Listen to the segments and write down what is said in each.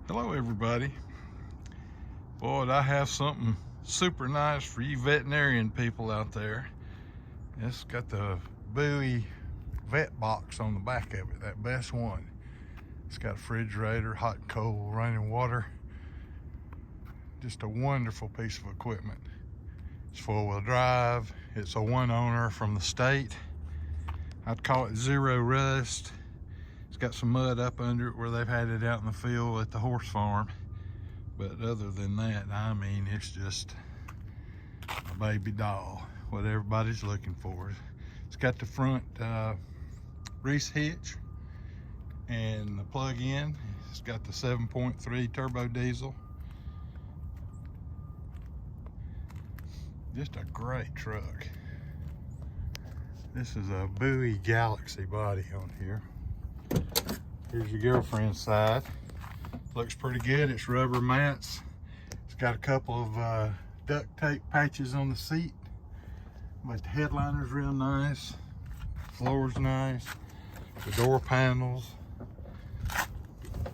Hello everybody. Boy, I have something super nice for you veterinarian people out there. It's got the Bowie vet box on the back of it, that best one. It's got a refrigerator, hot and cold, running water. Just a wonderful piece of equipment. It's four-wheel drive. It's a one owner from the state. I'd call it zero rust. It's got some mud up under it where they've had it out in the field at the horse farm. But other than that, I mean, it's just a baby doll, what everybody's looking for. It's got the front Reese hitch and the plug-in. It's got the 7.3 turbo diesel. Just a great truck. This is a Bowie Galaxy body on here. Here's your girlfriend's side. Looks pretty good. It's rubber mats. It's got a couple of duct tape patches on the seat, but the headliner's real nice. Floor's nice. The door panels.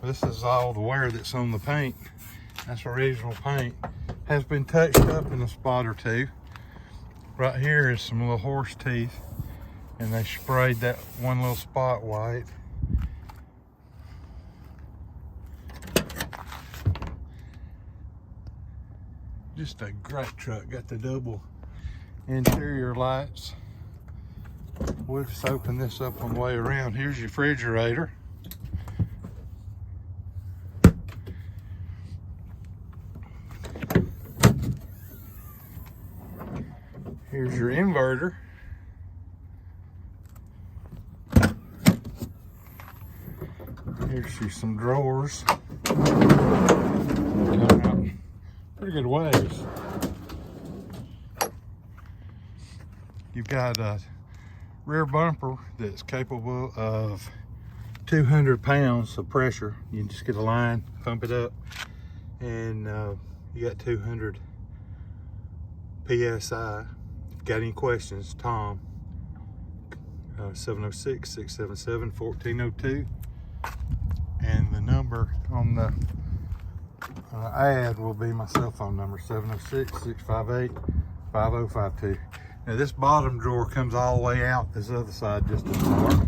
This is all the wear that's on the paint. That's original paint. Has been touched up in a spot or two. Right here is some little horse teeth, and they sprayed that one little spot white. Just a great truck. Got the double interior lights. We'll just open this up on the way around. Here's your refrigerator. Here's your inverter. Here's some drawers. Pretty good ways. You've got a rear bumper that's capable of 200 pounds of pressure. You can just get a line, pump it up, and you got 200 PSI. If you've got any questions, Tom, 706-677-1402. And the number on the ad will be my cell phone number, 706-658-5052. Now this bottom drawer comes all the way out. This other side just as far.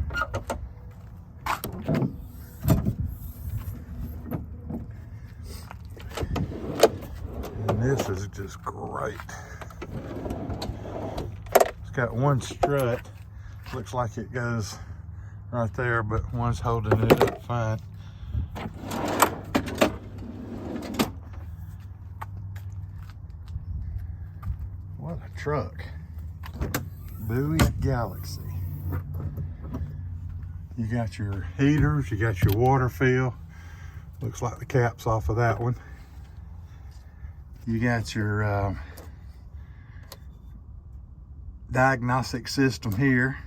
And this is just great. It's got one strut. Looks like it goes right there, but one's holding it up fine. What a truck. Bowie Galaxy. You got your heaters, you got your water fill. Looks like the cap's off of that one. You got your diagnostic system here,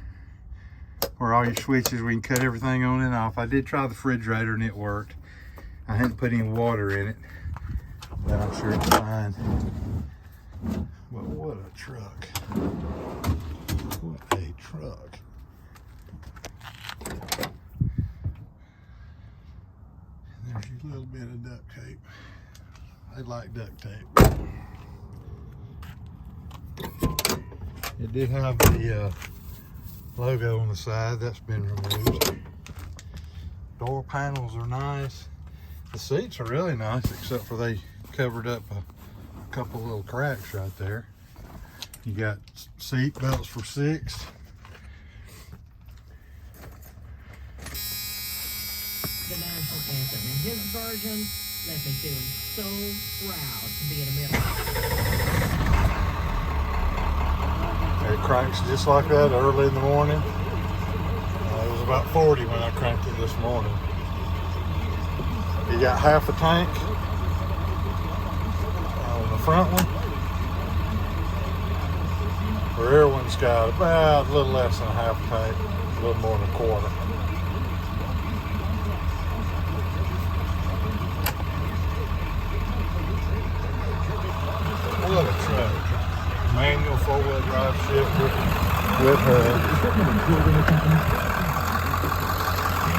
where all your switches, we can cut everything on and off. I did try the refrigerator and it worked. I hadn't put any water in it, but I'm sure it's fine. But what a truck. What a truck. And there's your little bit of duct tape. I like duct tape. It did have the logo on the side. That's been removed. Door panels are nice. The seats are really nice, except for they covered up a couple little cracks right there. You got seat belts for 6. The national anthem in his version left me feeling so proud to be in America. It cranks just like that early in the morning. It was about 40 when I cranked it this morning. You got half a tank on the front one. The rear one's got about a little less than a half tank, a little more than a quarter. What a truck. Manual four-wheel drive shifter with HUD.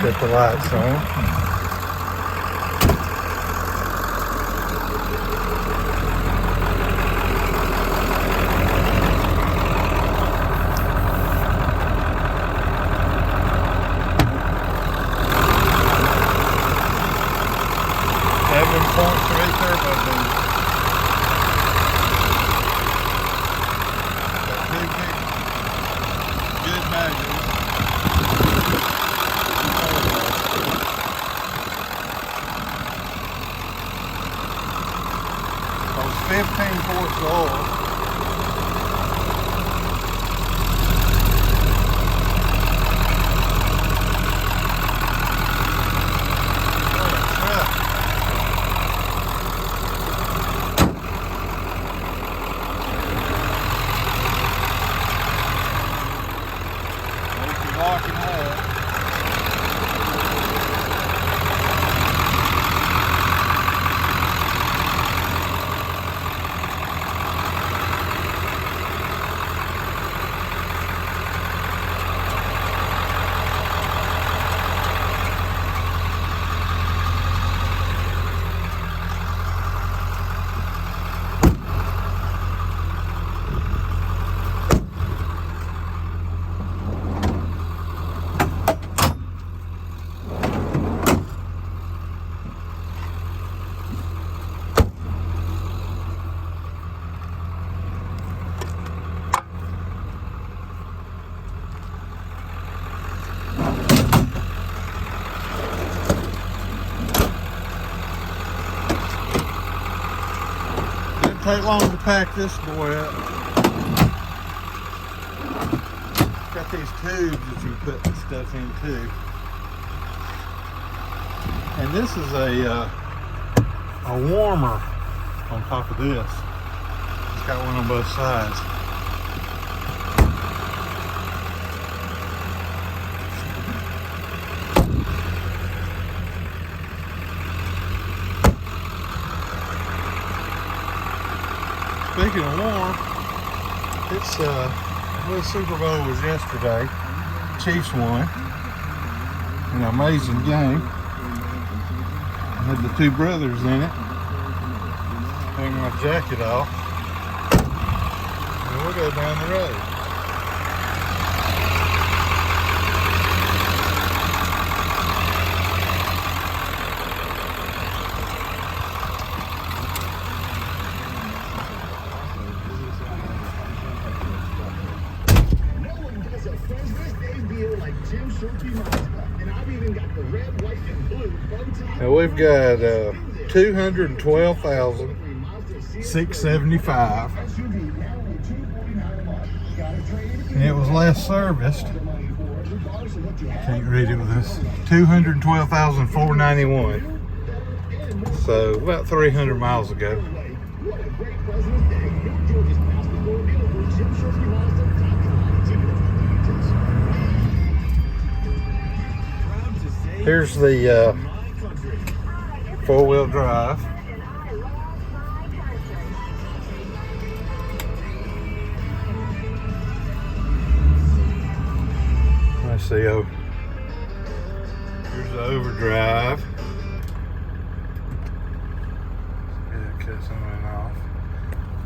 Get the lights on. 7.3 turbo boost. Got two big, good manuals. Those 15 quarts of oil. Locking up. Didn't take long to pack this boy up. Got these tubes that you put stuff in too. And this is a warmer on top of this. It's got one on both sides. Speaking of warm, it's the Super Bowl was yesterday. Chiefs won. An amazing game. I had the two brothers in it. Take my jacket off. And we'll go down the road. Now we've got 212,675, and it was last serviced. Can't read it with this. 212,491. So about 300 miles ago. Here's the four-wheel drive. Let's see. Oh, here's the overdrive. Yeah, cut something off.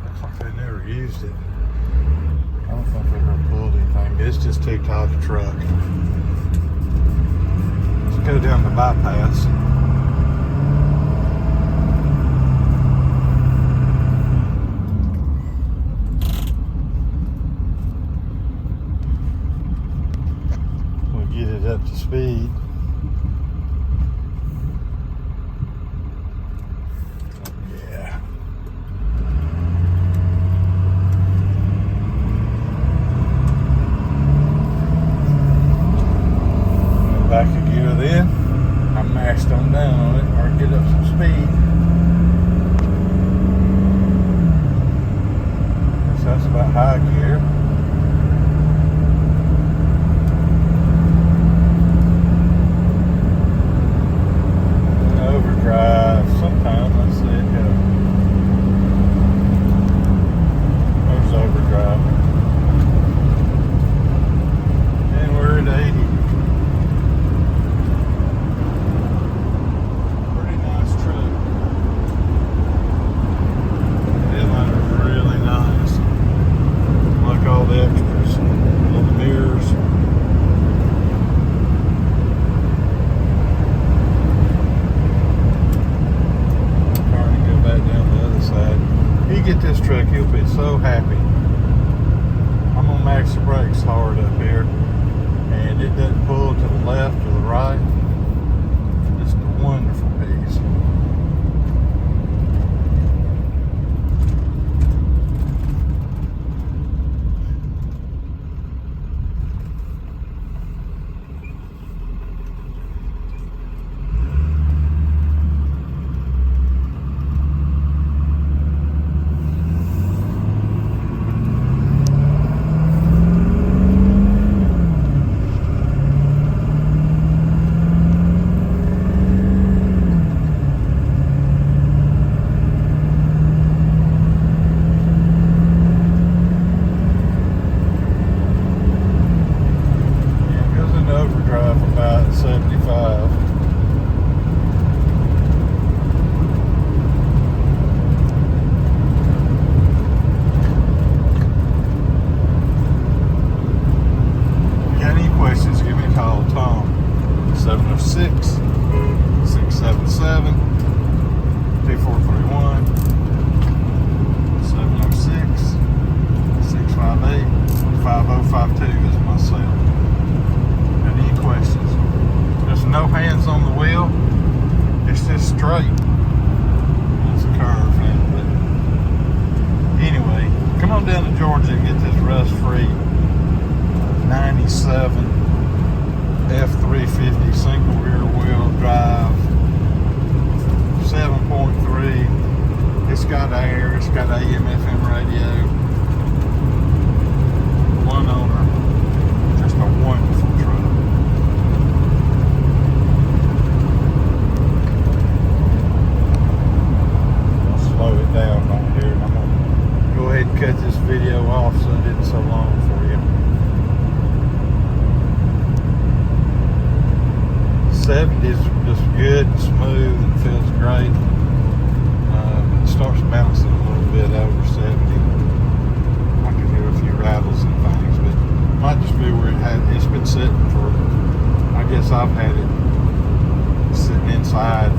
Looks like they never used it. I don't think they ever pulled anything. It's just too tight a truck. Let's go down the bypass. Get it up to speed. Yeah. Back a gear then. I maxed on down on it or get up some speed. So that's about high gear. Overdrive sometimes. Let's see it go. There's overdrive. And we're at 80. Pretty nice truck. truck, he'll be so happy. I'm gonna max the brakes hard up here, and it doesn't pull to the left or the right. Just a wonderful piece. About 75. If you got any questions, give me a call, Tom. 706 677 2431. 706 658 5052 is my cell. Any questions? There's no hands on the wheel. It's just straight. It's a curve now, but anyway, come on down to Georgia and get this rust-free 97 F350 single rear wheel drive 7.3. It's got air. It's got AM/FM radio. One owner. Just a wonderful truck. Slow it down right here, and I'm gonna go ahead and cut this video off so it isn't so long for you. 70's just good and smooth and feels great. It starts bouncing a little bit over 70. I can hear a few rattles and things, but it might just be where it's been sitting for, I guess I've had it sitting inside